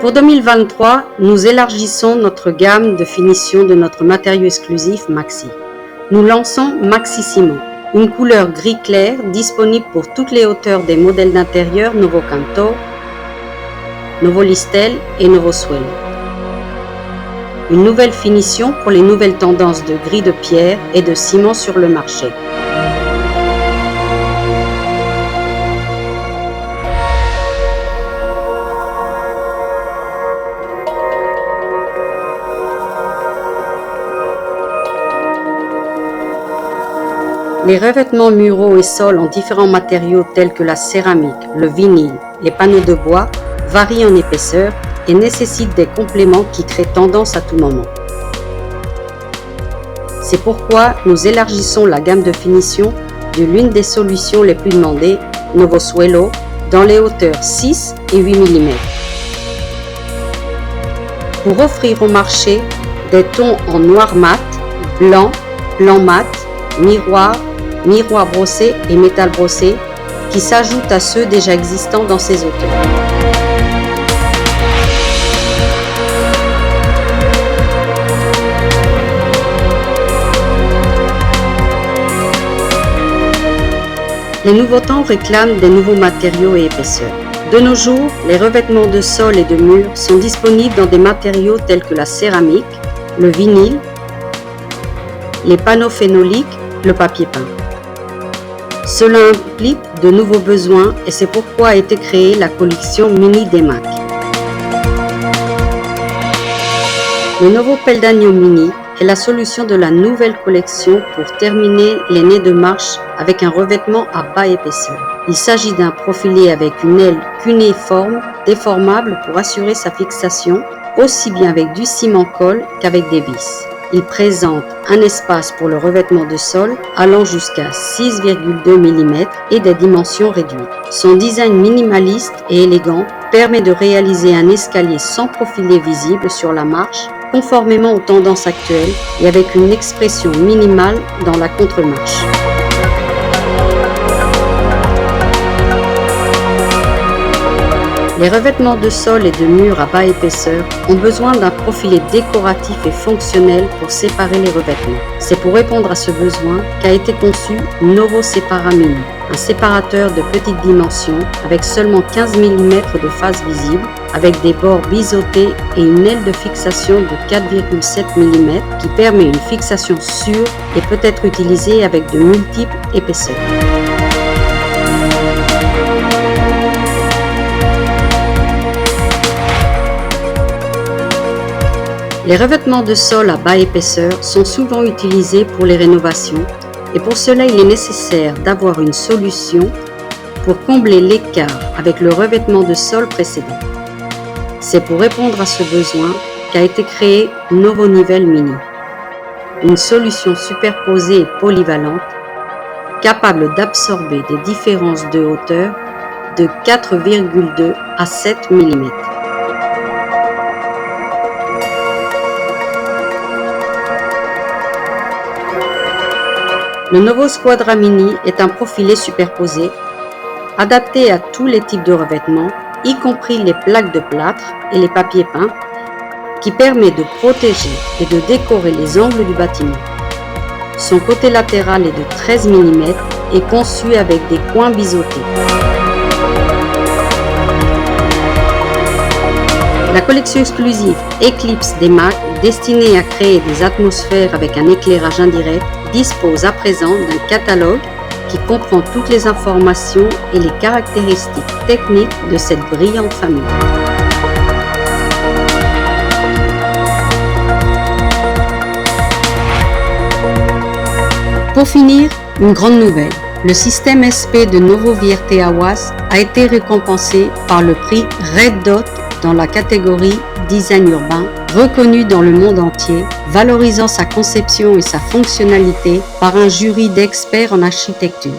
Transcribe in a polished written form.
Pour 2023, nous élargissons notre gamme de finition de notre matériau exclusif Maxi. Nous lançons Maxi Ciment, une couleur gris clair disponible pour toutes les hauteurs des modèles d'intérieur Novo Canto, Novo Listel et Novo Suelo. Une nouvelle finition pour les nouvelles tendances de gris de pierre et de ciment sur le marché. Les revêtements muraux et sols en différents matériaux tels que la céramique, le vinyle, les panneaux de bois varient en épaisseur et nécessitent des compléments qui créent tendance à tout moment. C'est pourquoi nous élargissons la gamme de finition de l'une des solutions les plus demandées, Novo Suelo, dans les hauteurs 6 et 8 mm. Pour offrir au marché des tons en noir mat, blanc, blanc mat, miroir brossé et métal brossé qui s'ajoutent à ceux déjà existants dans ces hauteurs. Les nouveaux temps réclament des nouveaux matériaux et épaisseurs. De nos jours, les revêtements de sol et de mur sont disponibles dans des matériaux tels que la céramique, le vinyle, les panneaux phénoliques, le papier peint. Cela implique de nouveaux besoins et c'est pourquoi a été créée la collection Mini d'EMAC. Le Novo Peldaño Mini est la solution de la nouvelle collection pour terminer les nez de marche avec un revêtement à bas épaisseur. Il s'agit d'un profilé avec une aile cunéiforme déformable pour assurer sa fixation aussi bien avec du ciment colle qu'avec des vis. Il présente un espace pour le revêtement de sol allant jusqu'à 6,2 mm et des dimensions réduites. Son design minimaliste et élégant permet de réaliser un escalier sans profilet visible sur la marche, conformément aux tendances actuelles et avec une expression minimale dans la contre-marche. Les revêtements de sol et de mur à bas épaisseur ont besoin d'un profilé décoratif et fonctionnel pour séparer les revêtements. C'est pour répondre à ce besoin qu'a été conçu Novo Separa Mini, un séparateur de petite dimension avec seulement 15 mm de face visible, avec des bords biseautés et une aile de fixation de 4,7 mm qui permet une fixation sûre et peut être utilisée avec de multiples épaisseurs. Les revêtements de sol à bas épaisseur sont souvent utilisés pour les rénovations et pour cela il est nécessaire d'avoir une solution pour combler l'écart avec le revêtement de sol précédent. C'est pour répondre à ce besoin qu'a été créé Novo Nivel Mini, une solution superposée et polyvalente capable d'absorber des différences de hauteur de 4,2 à 7 mm. Le Novo Squadra Mini est un profilé superposé, adapté à tous les types de revêtements, y compris les plaques de plâtre et les papiers peints, qui permet de protéger et de décorer les angles du bâtiment. Son côté latéral est de 13 mm et conçu avec des coins biseautés. La collection exclusive Eclipse d'EMAC, destinée à créer des atmosphères avec un éclairage indirect, dispose à présent d'un catalogue qui comprend toutes les informations et les caractéristiques techniques de cette brillante famille. Pour finir, une grande nouvelle. Le système SP de Novo Vierte Awas a été récompensé par le prix Red Dot dans la catégorie Design urbain, reconnu dans le monde entier, valorisant sa conception et sa fonctionnalité par un jury d'experts en architecture.